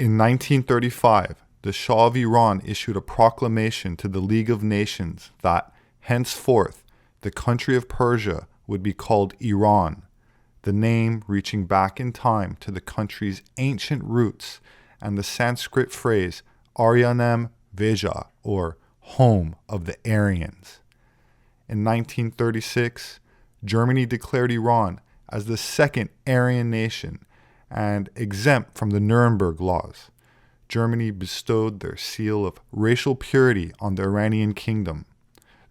In 1935, the Shah of Iran issued a proclamation to the League of Nations that, henceforth, the country of Persia would be called Iran, the name reaching back in time to the country's ancient roots and the Sanskrit phrase Aryanam Veja, or home of the Aryans. In 1936, Germany declared Iran as the second Aryan nation and exempt from the Nuremberg laws. Germany bestowed their seal of racial purity on the Iranian kingdom.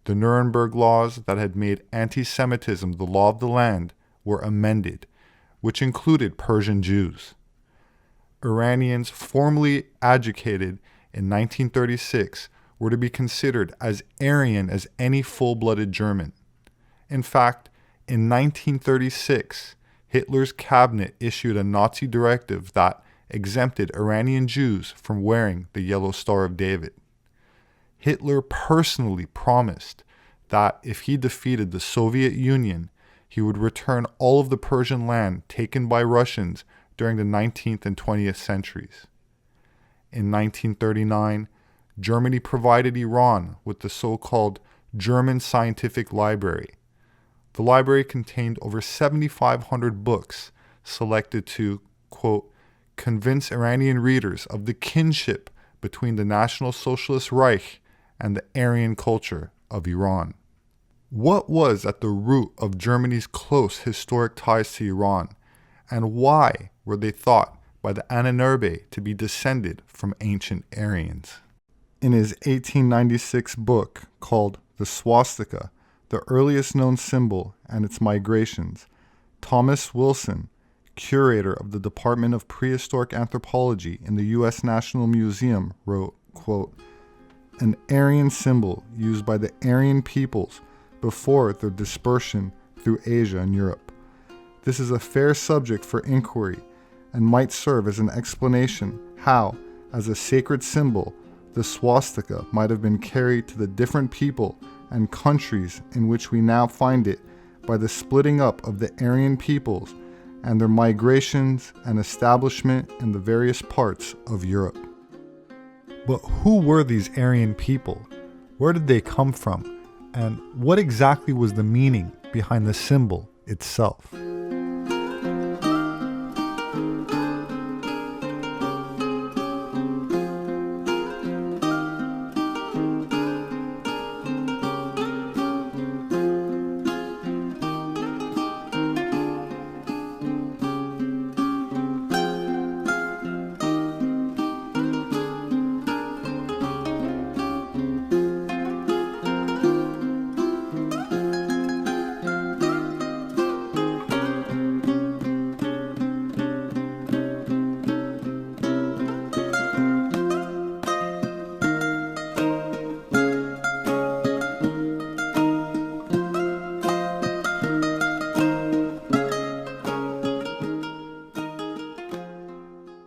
The Nuremberg laws that had made anti-Semitism the law of the land were amended, which included Persian Jews. Iranians formally educated in 1936 were to be considered as Aryan as any full-blooded German. In fact, in 1936, Hitler's cabinet issued a Nazi directive that exempted Iranian Jews from wearing the Yellow Star of David. Hitler personally promised that if he defeated the Soviet Union, he would return all of the Persian land taken by Russians during the 19th and 20th centuries. In 1939, Germany provided Iran with the so-called German Scientific Library. The library contained over 7,500 books selected to, quote, convince Iranian readers of the kinship between the National Socialist Reich and the Aryan culture of Iran. What was at the root of Germany's close historic ties to Iran, and why were they thought by the Ahnenerbe to be descended from ancient Aryans? In his 1896 book called The Swastika, the earliest known symbol and its migrations, Thomas Wilson, curator of the Department of Prehistoric Anthropology in the U.S. National Museum, wrote, quote, an Aryan symbol used by the Aryan peoples before their dispersion through Asia and Europe. This is a fair subject for inquiry and might serve as an explanation how, as a sacred symbol, the swastika might have been carried to the different people and countries in which we now find it by the splitting up of the Aryan peoples and their migrations and establishment in the various parts of Europe. But who were these Aryan people? Where did they come from? And what exactly was the meaning behind the symbol itself?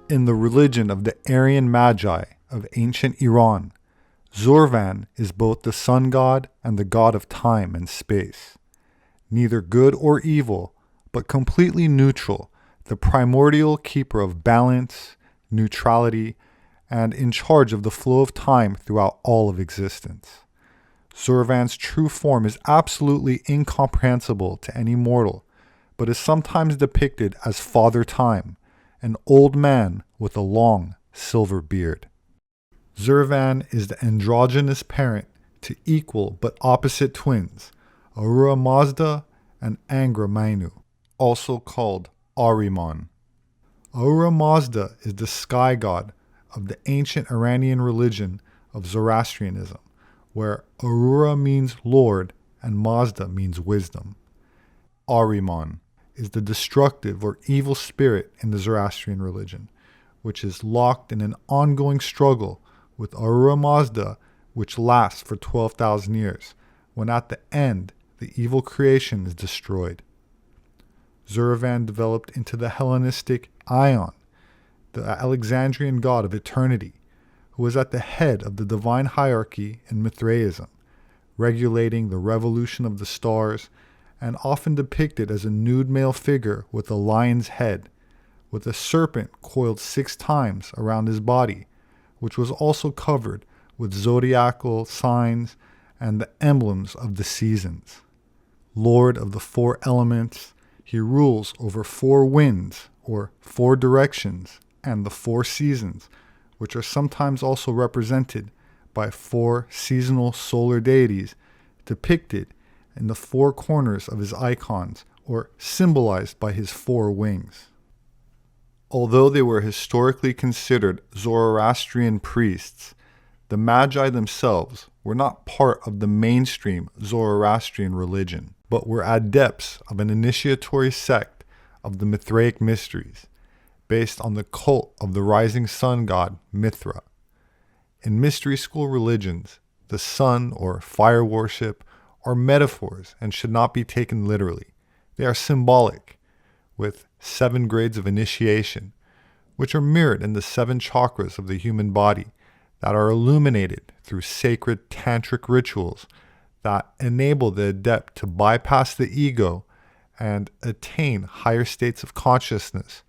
In the religion of the Aryan Magi of ancient Iran, Zorvan is both the sun god and the god of time and space. Neither good or evil, but completely neutral, the primordial keeper of balance, neutrality, and in charge of the flow of time throughout all of existence. Zorvan's true form is absolutely incomprehensible to any mortal, but is sometimes depicted as Father Time, an old man with a long silver beard. Zurvan is the androgynous parent to equal but opposite twins, Ahura Mazda and Angra Mainyu, also called Ahriman. Ahura Mazda is the sky god of the ancient Iranian religion of Zoroastrianism, where Ahura means Lord and Mazda means wisdom. Ahriman is the destructive or evil spirit in the Zoroastrian religion, which is locked in an ongoing struggle with Ahura Mazda, which lasts for 12,000 years, when at the end, the evil creation is destroyed. Zurvan developed into the Hellenistic Ion, the Alexandrian god of eternity, who was at the head of the divine hierarchy in Mithraism, regulating the revolution of the stars, and often depicted as a nude male figure with a lion's head, with a serpent coiled 6 times around his body, which was also covered with zodiacal signs and the emblems of the seasons. Lord of the 4 elements, he rules over 4 winds, or 4 directions, and the 4 seasons, which are sometimes also represented by 4 seasonal solar deities depicted in the 4 corners of his icons, or symbolized by his 4 wings. Although they were historically considered Zoroastrian priests, the Magi themselves were not part of the mainstream Zoroastrian religion, but were adepts of an initiatory sect of the Mithraic Mysteries, based on the cult of the rising sun god Mithra. In mystery school religions, the sun or fire worship are metaphors and should not be taken literally. They are symbolic, with 7 grades of initiation, which are mirrored in the 7 chakras of the human body that are illuminated through sacred tantric rituals that enable the adept to bypass the ego and attain higher states of consciousness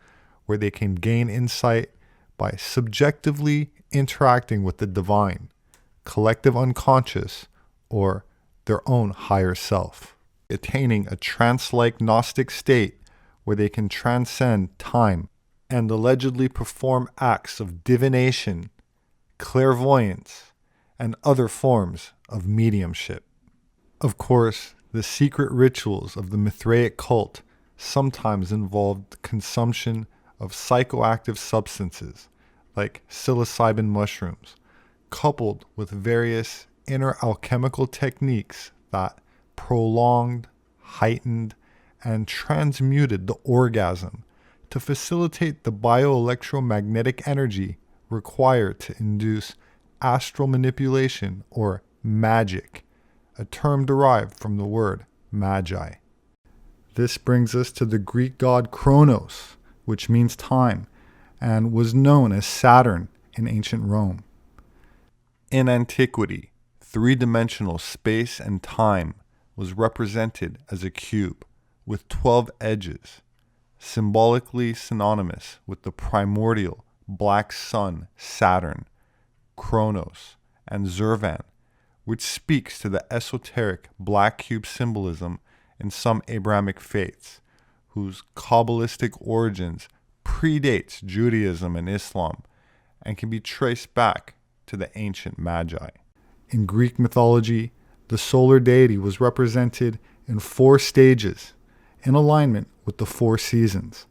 where they can gain insight by subjectively interacting with the divine, collective unconscious, or their own higher self, attaining a trance-like Gnostic state where they can transcend time and allegedly perform acts of divination, clairvoyance, and other forms of mediumship. Of course, the secret rituals of the Mithraic cult sometimes involved the consumption of psychoactive substances like psilocybin mushrooms, coupled with various inner alchemical techniques that prolonged, heightened, and transmuted the orgasm to facilitate the bioelectromagnetic energy required to induce astral manipulation or magic, a term derived from the word Magi. This brings us to the Greek god Kronos, which means time, and was known as Saturn in ancient Rome. In antiquity, 3-dimensional space and time was represented as a cube with 12 edges, symbolically synonymous with the primordial black sun Saturn, Kronos, and Zervan, which speaks to the esoteric black cube symbolism in some Abrahamic faiths, whose Kabbalistic origins predates Judaism and Islam and can be traced back to the ancient Magi. In Greek mythology, the solar deity was represented in 4 stages, in alignment with the 4 seasons,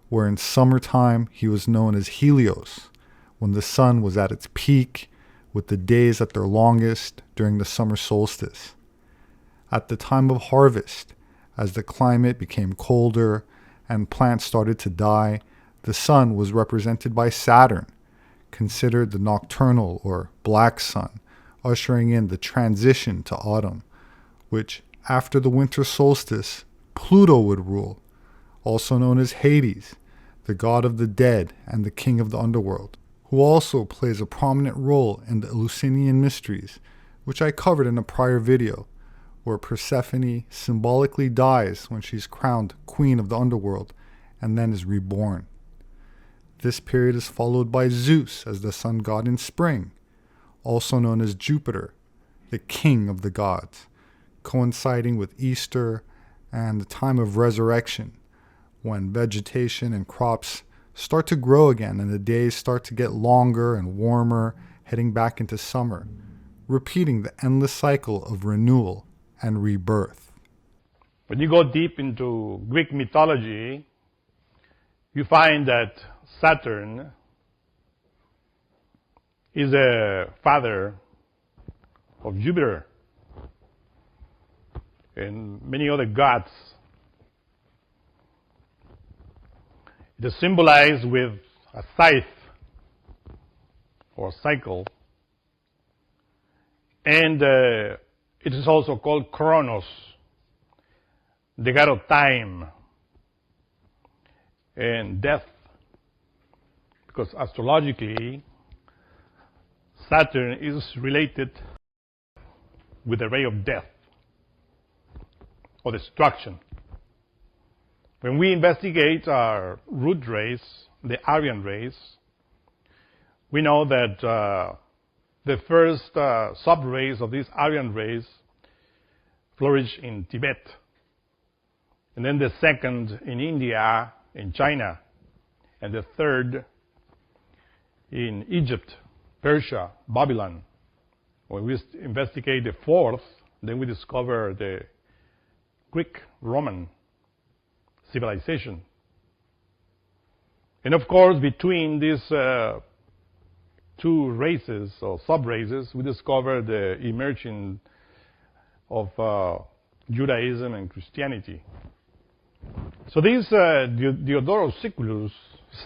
where in summertime he was known as Helios, when the sun was at its peak, with the days at their longest during the summer solstice. At the time of harvest, as the climate became colder and plants started to die, the sun was represented by Saturn, considered the nocturnal or black sun, ushering in the transition to autumn, which after the winter solstice, Pluto would rule, also known as Hades, the god of the dead and the king of the underworld, who also plays a prominent role in the Eleusinian Mysteries, which I covered in a prior video, where Persephone symbolically dies when she's crowned queen of the underworld and then is reborn. This period is followed by Zeus as the sun god in spring, also known as Jupiter, the king of the gods, coinciding with Easter and the time of resurrection, when vegetation and crops start to grow again and the days start to get longer and warmer, heading back into summer, repeating the endless cycle of renewal and rebirth. When you go deep into Greek mythology, you find that Saturn is a father of Jupiter and many other gods. It is symbolized with a scythe or cycle, and it is also called Kronos, the god of time and death, because astrologically Saturn is related with the ray of death or destruction. When we investigate our root race, the Aryan race, we know that the first sub-race of this Aryan race flourished in Tibet, and then the second in India, in China, and the third in Egypt, Persia, Babylon. When we investigate the fourth, then we discover the Greek-Roman civilization. And of course, between these two races or sub-races, we discover the emerging of Judaism and Christianity. So these Diodorus Siculus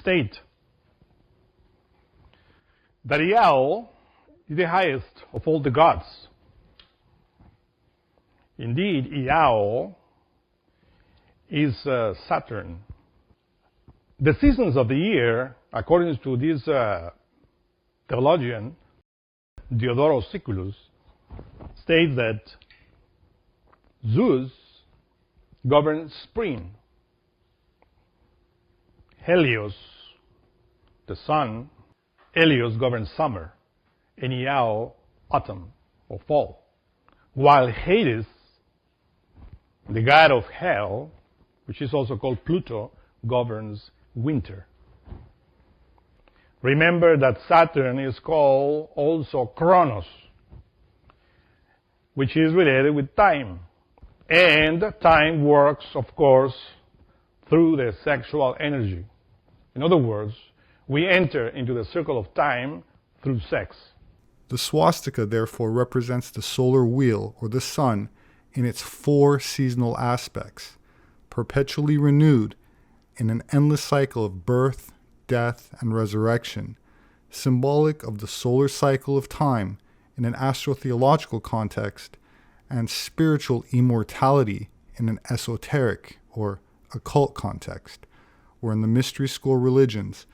state that Iao is the highest of all the gods. Indeed, Iao is Saturn. The seasons of the year, according to this theologian, Diodorus Siculus, states that Zeus governs spring, Helios, the sun, Helios governs summer, and Iao, autumn or fall, while Hades, the god of hell, which is also called Pluto, governs winter. Remember that Saturn is called also Chronos, which is related with time. And time works, of course, through the sexual energy. In other words, we enter into the circle of time through sex. The swastika therefore represents the solar wheel, or the sun, in its 4 seasonal aspects, perpetually renewed in an endless cycle of birth, death, and resurrection, symbolic of the solar cycle of time in an astrotheological context, and spiritual immortality in an esoteric or occult context, where in the mystery school religions,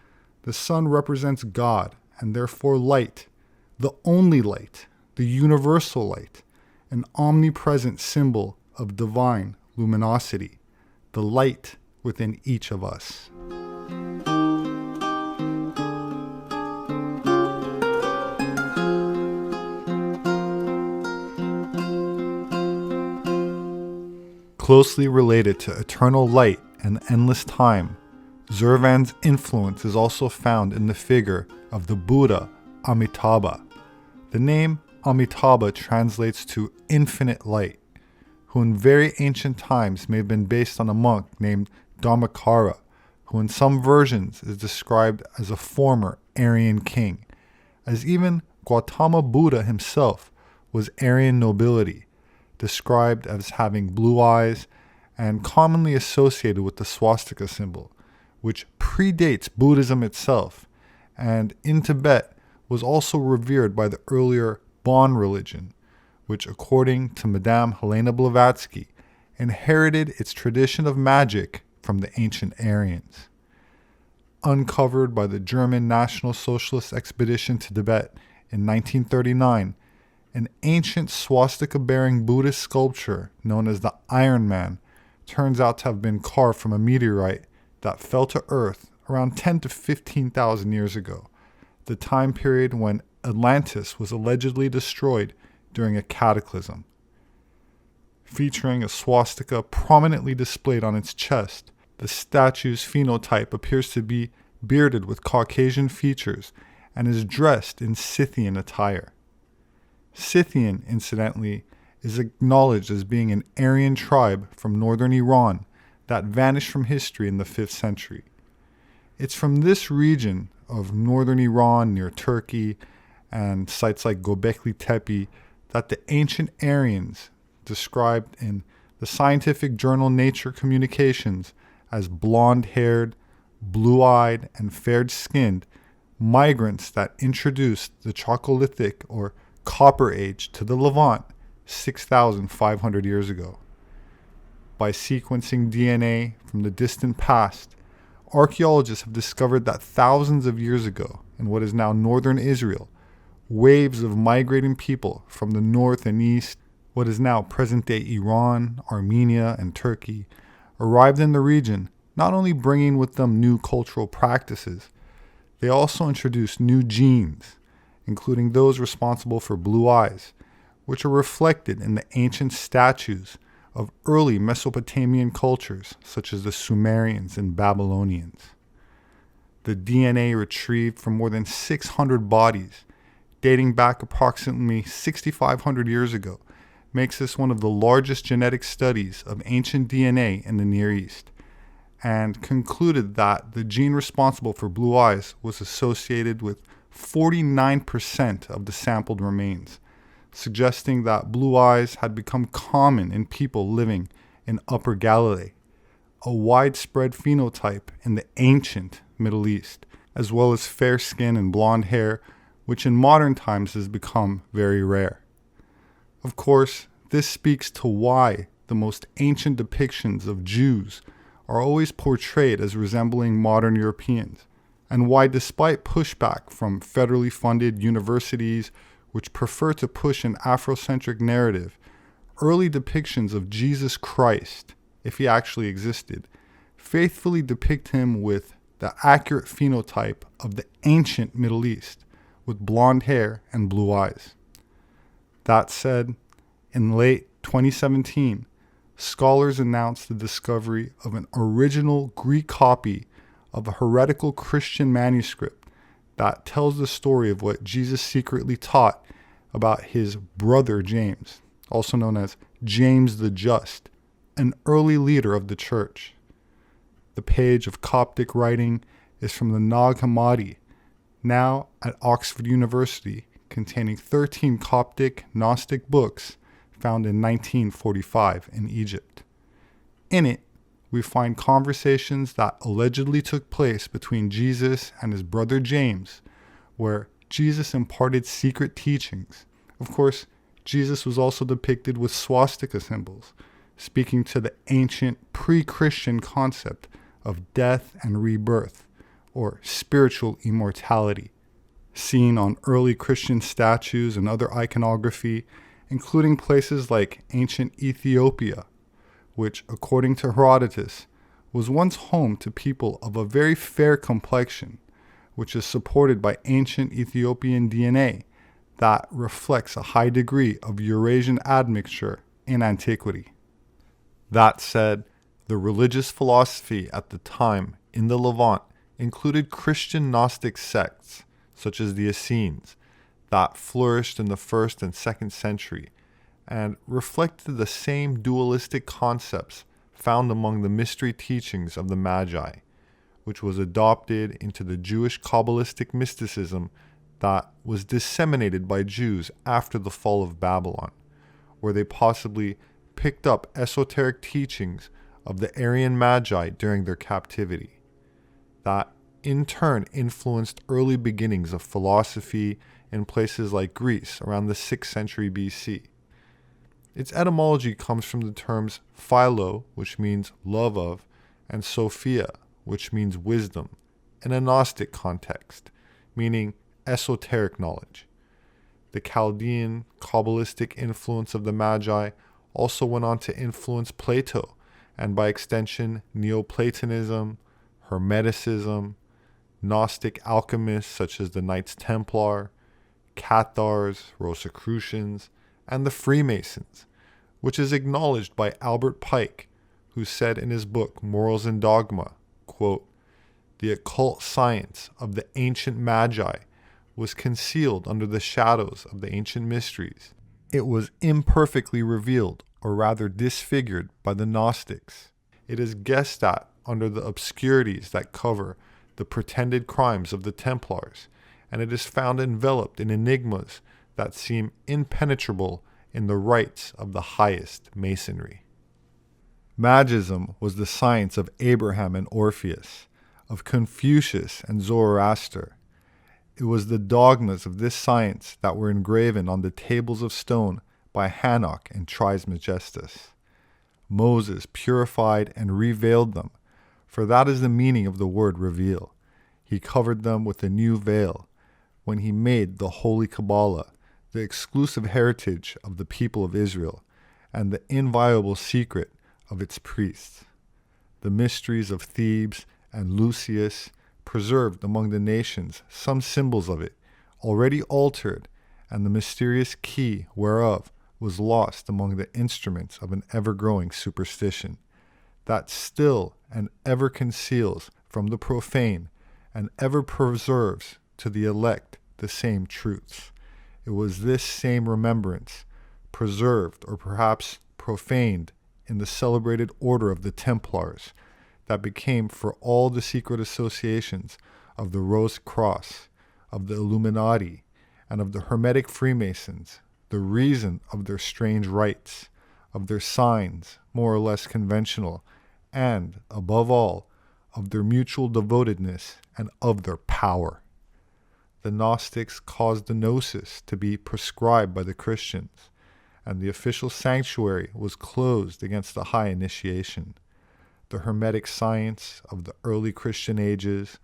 the sun represents God and therefore light, the only light, the universal light, an omnipresent symbol of divine luminosity, the light within each of us. Closely related to eternal light and endless time, Zurvan's influence is also found in the figure of the Buddha Amitabha. The name Amitabha translates to infinite light, who in very ancient times may have been based on a monk named Dharmakara, who in some versions is described as a former Aryan king, as even Gautama Buddha himself was Aryan nobility, described as having blue eyes and commonly associated with the swastika symbol, which predates Buddhism itself, and in Tibet was also revered by the earlier Bon religion, which according to Madame Helena Blavatsky, inherited its tradition of magic from the ancient Aryans. Uncovered by the German National Socialist expedition to Tibet in 1939, an ancient swastika-bearing Buddhist sculpture known as the Iron Man turns out to have been carved from a meteorite that fell to Earth around 10 to 15,000 years ago, the time period when Atlantis was allegedly destroyed during a cataclysm. Featuring a swastika prominently displayed on its chest, the statue's phenotype appears to be bearded with Caucasian features and is dressed in Scythian attire. Scythian, incidentally, is acknowledged as being an Aryan tribe from northern Iran that vanished from history in the 5th century. It's from this region of northern Iran near Turkey and sites like Göbekli Tepe that the ancient Aryans, described in the scientific journal Nature Communications as blonde-haired, blue-eyed, and fair-skinned migrants that introduced the Chalcolithic or Copper Age to the Levant 6,500 years ago. By sequencing DNA from the distant past, archaeologists have discovered that thousands of years ago, in what is now northern Israel, waves of migrating people from the north and east, what is now present-day Iran, Armenia, and Turkey, arrived in the region not only bringing with them new cultural practices, they also introduced new genes, including those responsible for blue eyes, which are reflected in the ancient statues of early Mesopotamian cultures such as the Sumerians and Babylonians. The DNA retrieved from more than 600 bodies, dating back approximately 6,500 years ago, makes this one of the largest genetic studies of ancient DNA in the Near East, and concluded that the gene responsible for blue eyes was associated with 49% of the sampled remains, suggesting that blue eyes had become common in people living in Upper Galilee, a widespread phenotype in the ancient Middle East, as well as fair skin and blonde hair, which in modern times has become very rare. Of course, this speaks to why the most ancient depictions of Jews are always portrayed as resembling modern Europeans, and why, despite pushback from federally funded universities which prefer to push an Afrocentric narrative, early depictions of Jesus Christ, if he actually existed, faithfully depict him with the accurate phenotype of the ancient Middle East, with blonde hair and blue eyes. That said, in late 2017, scholars announced the discovery of an original Greek copy of a heretical Christian manuscript that tells the story of what Jesus secretly taught about his brother James, also known as James the Just, an early leader of the church. The page of Coptic writing is from the Nag Hammadi, now at Oxford University, containing 13 Coptic Gnostic books found in 1945 in Egypt. In it, we find conversations that allegedly took place between Jesus and his brother James, where Jesus imparted secret teachings. Of course, Jesus was also depicted with swastika symbols, speaking to the ancient pre-Christian concept of death and rebirth, or spiritual immortality, seen on early Christian statues and other iconography, including places like ancient Ethiopia, which, according to Herodotus, was once home to people of a very fair complexion, which is supported by ancient Ethiopian DNA that reflects a high degree of Eurasian admixture in antiquity. That said, the religious philosophy at the time in the Levant included Christian Gnostic sects, such as the Essenes, that flourished in the 1st and 2nd century, and reflected the same dualistic concepts found among the mystery teachings of the Magi, which was adopted into the Jewish Kabbalistic mysticism that was disseminated by Jews after the fall of Babylon, where they possibly picked up esoteric teachings of the Aryan Magi during their captivity, that in turn influenced early beginnings of philosophy in places like Greece around the 6th century BC. Its etymology comes from the terms philo, which means love of, and sophia, which means wisdom, in a Gnostic context, meaning esoteric knowledge. The Chaldean, Kabbalistic influence of the Magi also went on to influence Plato, and by extension, Neoplatonism, Hermeticism, Gnostic alchemists such as the Knights Templar, Cathars, Rosicrucians, and the Freemasons, which is acknowledged by Albert Pike, who said in his book Morals and Dogma, quote, "The occult science of the ancient Magi was concealed under the shadows of the ancient mysteries. It was imperfectly revealed, or rather disfigured, by the Gnostics. It is guessed at under the obscurities that cover the pretended crimes of the Templars, and it is found enveloped in enigmas that seem impenetrable in the rites of the highest masonry." Magism was the science of Abraham and Orpheus, of Confucius and Zoroaster. It was the dogmas of this science that were engraven on the tables of stone by Hanok and Trismegistus. Moses purified and revealed them, for that is the meaning of the word reveal. He covered them with a new veil when he made the Holy Kabbalah, the exclusive heritage of the people of Israel, and the inviolable secret of its priests. the mysteries of Thebes and Lucius preserved among the nations some symbols of it, already altered, and the mysterious key whereof was lost among the instruments of an ever-growing superstition, that still and ever conceals from the profane and ever preserves to the elect the same truths. It was this same remembrance, preserved or perhaps profaned in the celebrated order of the Templars, that became for all the secret associations of the Rose Cross, of the Illuminati, and of the Hermetic Freemasons, the reason of their strange rites, of their signs, more or less conventional, and, above all, of their mutual devotedness and of their power. The Gnostics caused the gnosis to be prescribed by the Christians, and the official sanctuary was closed against the high initiation. The Hermetic science of the early Christian ages,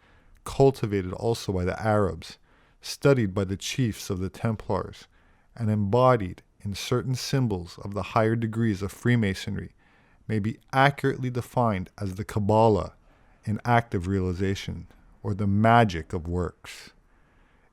cultivated also by the Arabs, studied by the chiefs of the Templars, and embodied in certain symbols of the higher degrees of Freemasonry, may be accurately defined as the Kabbalah in active realization, or the magic of works.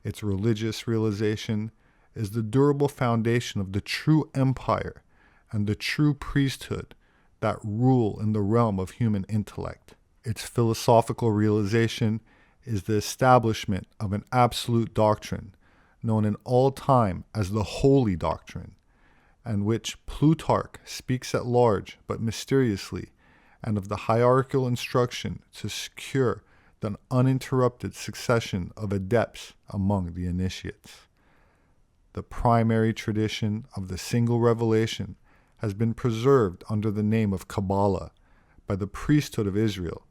Its religious realization is the durable foundation of the true empire and the true priesthood that rule in the realm of human intellect. Its philosophical realization is the establishment of an absolute doctrine, known in all time as the Holy Doctrine, and which Plutarch speaks at large but mysteriously, and of the hierarchical instruction to secure the uninterrupted succession of adepts among the initiates. The primary tradition of the single revelation has been preserved under the name of Kabbalah by the priesthood of Israel.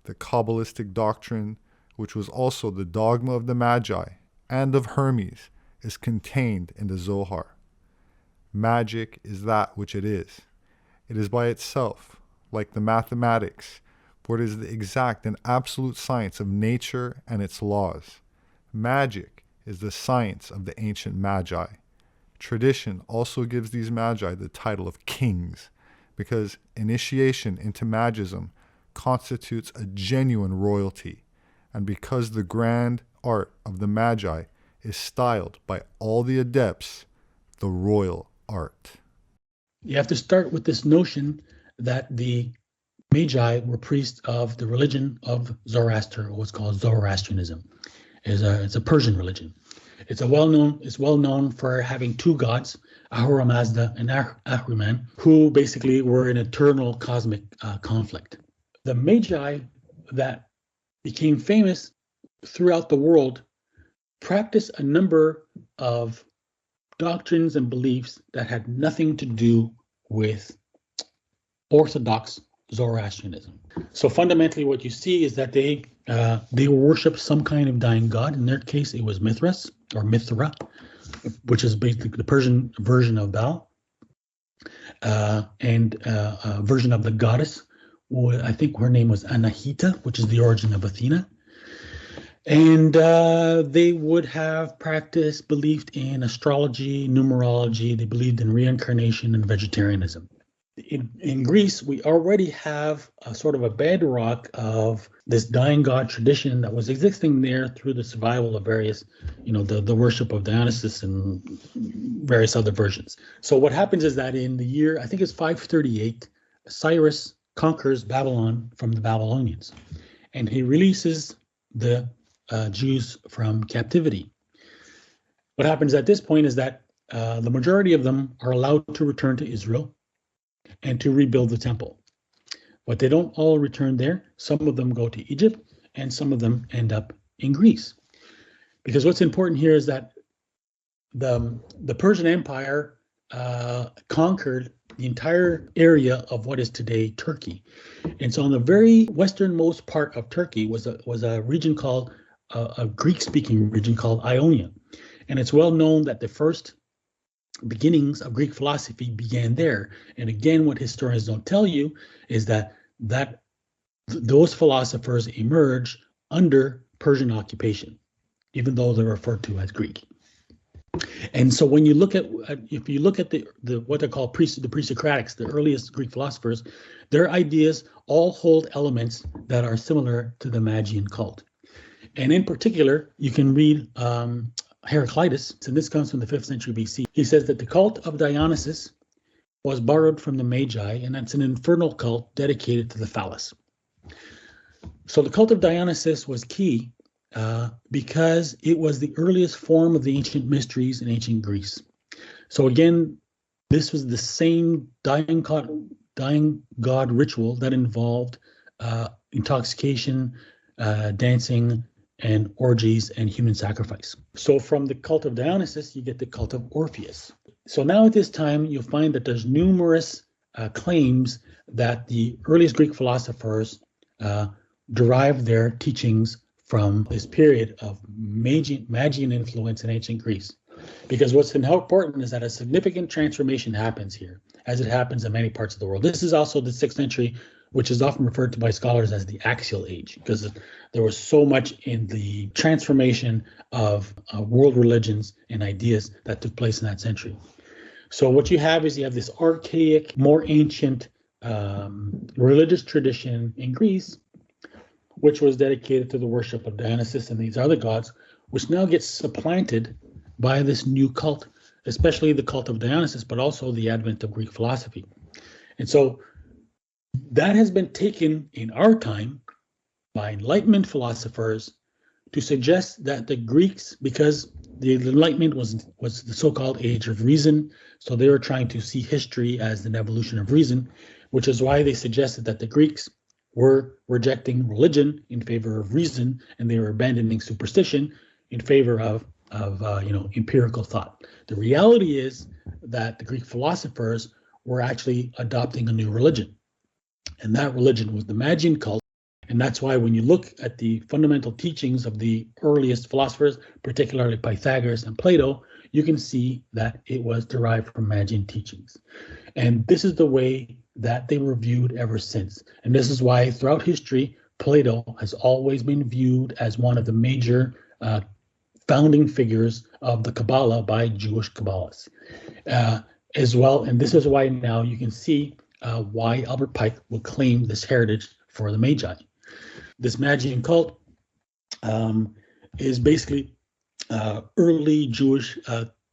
The Kabbalistic doctrine, which was also the dogma of the Magi and of Hermes, is contained in the Zohar. Magic is that which it is. It is by itself, like the mathematics, for it is the exact and absolute science of nature and its laws. Magic is the science of the ancient Magi. Tradition also gives these Magi the title of kings, because initiation into Magism constitutes a genuine royalty, and because the grand art of the Magi is styled by all the adepts the royal art. You have to start with this notion that the Magi were priests of the religion of Zoroaster, or what's called Zoroastrianism. It's a Persian religion. It's well known for having two gods, Ahura Mazda and Ahriman, who basically were an eternal cosmic conflict. The Magi that became famous throughout the world practiced a number of doctrines and beliefs that had nothing to do with Orthodox Zoroastrianism. So fundamentally what you see is that they worship some kind of dying god. In their case, it was Mithras or Mithra, which is basically the Persian version of Baal, and a version of the goddess. I think her name was Anahita, which is the origin of Athena. And they would have practiced, believed in astrology, numerology. They believed in reincarnation and vegetarianism. In Greece, we already have a sort of a bedrock of this dying god tradition that was existing there through the survival of various, the worship of Dionysus and various other versions. So what happens is that in the year, I think it's 538, Cyrus conquers Babylon from the Babylonians, and he releases the Jews from captivity. What happens at this point is that the majority of them are allowed to return to Israel and to rebuild the temple. But they don't all return there. Some of them go to Egypt, and some of them end up in Greece. Because what's important here is that the Persian Empire conquered the entire area of what is today Turkey. And so on the very westernmost part of Turkey was a region called, a Greek-speaking region called Ionia. And it's well known that the first beginnings of Greek philosophy began there. And again, what historians don't tell you is that those philosophers emerged under Persian occupation, even though they're referred to as Greek. And so when you look at, if you look at the what they call the pre-Socratics, the earliest Greek philosophers, their ideas all hold elements that are similar to the Magian cult. And in particular, you can read Heraclitus, and this comes from the 5th century BC. He says that the cult of Dionysus was borrowed from the Magi, and that's an infernal cult dedicated to the phallus. So the cult of Dionysus was key because it was the earliest form of the ancient mysteries in ancient Greece. So again, this was the same dying god ritual that involved intoxication, dancing, and orgies and human sacrifice. So from the cult of Dionysus, you get the cult of Orpheus. So now at this time, you'll find that there's numerous claims that the earliest Greek philosophers derived their teachings from this period of Magian influence in ancient Greece. Because what's important is that a significant transformation happens here, as it happens in many parts of the world. This is also the 6th century, which is often referred to by scholars as the axial age, because there was so much in the transformation of world religions and ideas that took place in that century. So what you have is you have this archaic, more ancient religious tradition in Greece, which was dedicated to the worship of Dionysus and these other gods, which now gets supplanted by this new cult, especially the cult of Dionysus, but also the advent of Greek philosophy. And so that has been taken in our time by Enlightenment philosophers to suggest that the Greeks, because the Enlightenment was the so-called age of reason, so they were trying to see history as an evolution of reason, which is why they suggested that the Greeks were rejecting religion in favor of reason, and they were abandoning superstition in favor of empirical thought. The reality is that the Greek philosophers were actually adopting a new religion, and that religion was the Magian cult. And that's why when you look at the fundamental teachings of the earliest philosophers, particularly Pythagoras and Plato, you can see that it was derived from Magian teachings. And this is the way that they were viewed ever since. And this is why throughout history, Plato has always been viewed as one of the major founding figures of the Kabbalah by Jewish Kabbalists as well. And this is why now you can see why Albert Pike will claim this heritage for the Magi. This Magian cult is basically early Jewish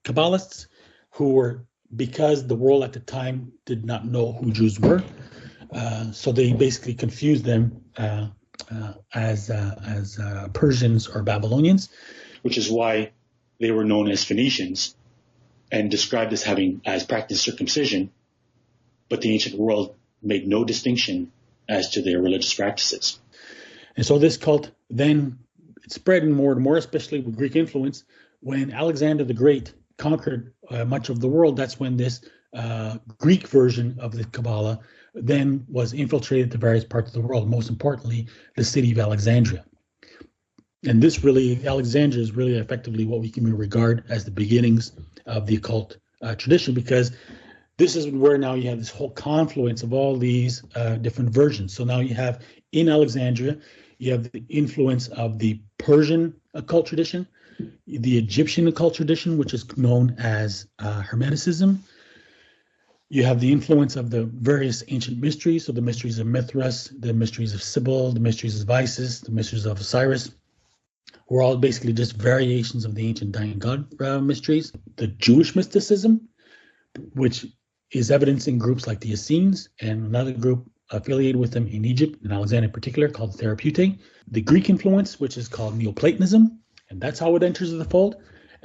Kabbalists who were, because the world at the time did not know who Jews were, so they basically confused them as Persians or Babylonians, which is why they were known as Phoenicians and described as having practiced circumcision, but the ancient world made no distinction as to their religious practices. And so this cult then spread more and more, especially with Greek influence. When Alexander the Great conquered much of the world, that's when this Greek version of the Kabbalah then was infiltrated to various parts of the world, most importantly, the city of Alexandria. And this really, Alexandria is really effectively what we can regard as the beginnings of the occult tradition, because this is where now you have this whole confluence of all these different versions. So now you have in Alexandria, you have the influence of the Persian occult tradition, the Egyptian occult tradition, which is known as Hermeticism. You have the influence of the various ancient mysteries, so the mysteries of Mithras, the mysteries of Sibyl, the mysteries of Isis, the mysteries of Osiris, were all basically just variations of the ancient dying god mysteries. The Jewish mysticism, which is evidenced in groups like the Essenes and another group affiliated with them in Egypt, in Alexandria in particular, called Therapeutae. The Greek influence, which is called Neoplatonism, and that's how it enters the fold.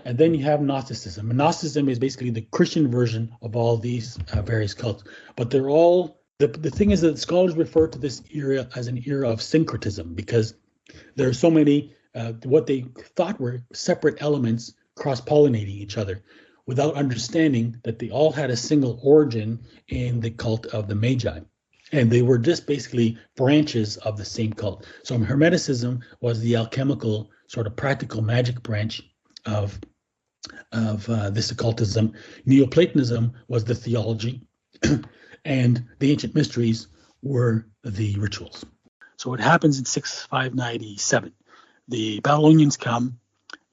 And then you have Gnosticism. And Gnosticism is basically the Christian version of all these various cults. But they're all, the thing is that scholars refer to this era as an era of syncretism, because there are so many, what they thought were separate elements cross-pollinating each other, without understanding that they all had a single origin in the cult of the Magi. And they were just basically branches of the same cult. So Hermeticism was the alchemical, sort of practical magic branch of this occultism. Neoplatonism was the theology, and the ancient mysteries were the rituals. So it happens in 6597. The Babylonians come.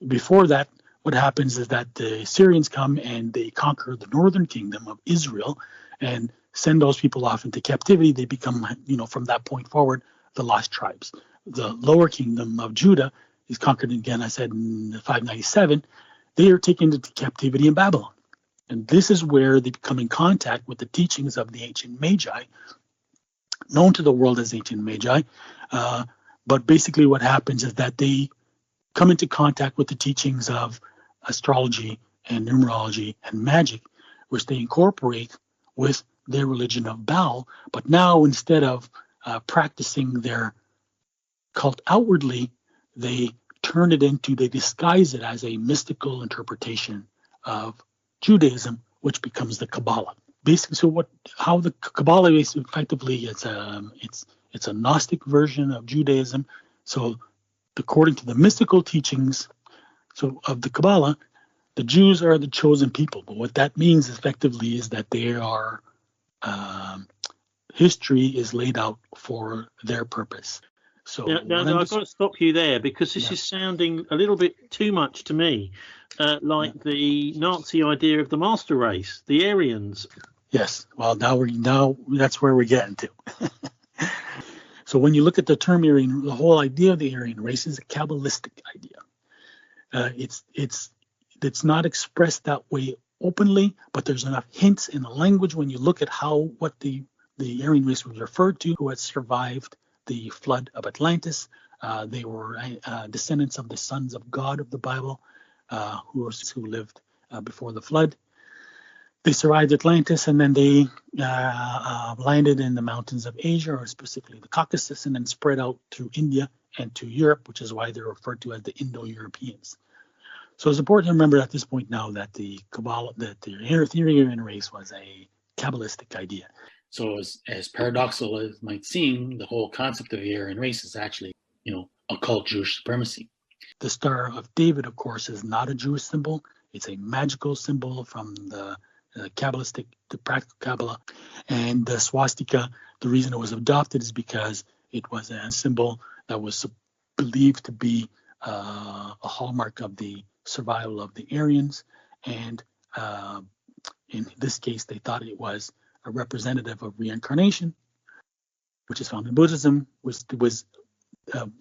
Before that, what happens is that the Assyrians come and they conquer the northern kingdom of Israel and send those people off into captivity. They become, from that point forward, the lost tribes. The lower kingdom of Judah is conquered again, I said, in 597. They are taken into captivity in Babylon. And this is where they come in contact with the teachings of the ancient Magi, known to the world as ancient Magi. But basically what happens is that they come into contact with the teachings of astrology and numerology and magic, which they incorporate with their religion of Baal. But now, instead of practicing their cult outwardly, they disguise it as a mystical interpretation of Judaism, which becomes the Kabbalah. Basically, how the Kabbalah is effectively, it's a Gnostic version of Judaism. So according to the mystical teachings of the Kabbalah, the Jews are the chosen people. But what that means effectively is that they are, history is laid out for their purpose. So now I've got to stop you there, because this is sounding a little bit too much to me like the Nazi idea of the master race, the Aryans. Yes. Well, now that's where we're getting to. So when you look at the term Aryan, the whole idea of the Aryan race is a Kabbalistic idea. It's not expressed that way openly, but there's enough hints in the language when you look at what the Aryan race was referred to, who had survived the flood of Atlantis. They were descendants of the sons of God of the Bible, who lived before the flood. They survived Atlantis, and then they landed in the mountains of Asia, or specifically the Caucasus, and then spread out through India and to Europe, which is why they're referred to as the Indo-Europeans. So it's important to remember at this point now that the Aryan race was a Kabbalistic idea. So as paradoxical as it might seem, the whole concept of the Aryan race is actually, occult Jewish supremacy. The Star of David, of course, is not a Jewish symbol. It's a magical symbol from the Kabbalistic, the practical Kabbalah. And the swastika, the reason it was adopted is because it was a symbol that was believed to be a hallmark of the survival of the Aryans. And in this case, they thought it was a representative of reincarnation, which is found in Buddhism, which was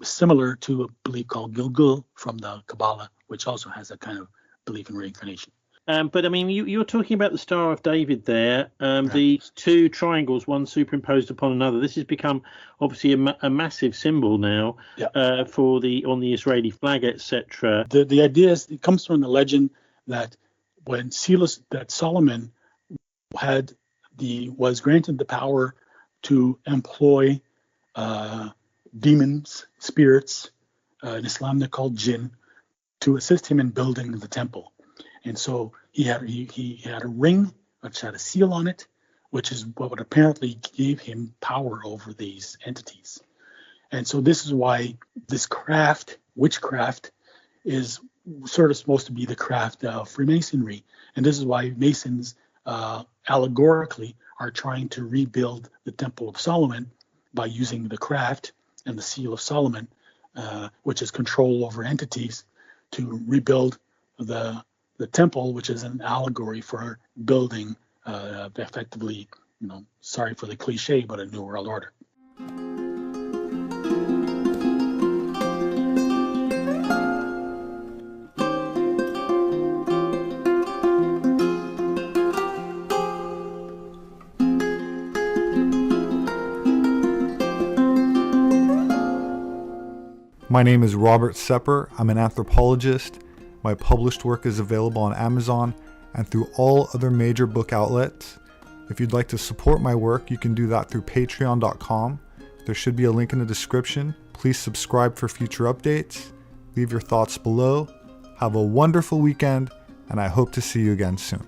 similar to a belief called Gilgul from the Kabbalah, which also has a kind of belief in reincarnation. But I mean, you're talking about the Star of David there, these two triangles, one superimposed upon another. This has become obviously a massive symbol now on the Israeli flag, etc. The idea is, it comes from the legend that when Solomon was granted the power to employ demons, spirits, in Islam they're called jinn, to assist him in building the temple. And so he had a ring which had a seal on it, which is what would apparently gave him power over these entities. And so this is why this witchcraft, is sort of supposed to be the craft of Freemasonry. And this is why Masons allegorically are trying to rebuild the Temple of Solomon by using the craft and the seal of Solomon, which is control over entities, to rebuild the temple, which is an allegory for building effectively, sorry for the cliche, but a new world order. My name is Robert Sepehr. I'm an anthropologist. My published work is available on Amazon and through all other major book outlets. If you'd like to support my work, you can do that through patreon.com. There should be a link in the description. Please subscribe for future updates. Leave your thoughts below. Have a wonderful weekend, and I hope to see you again soon.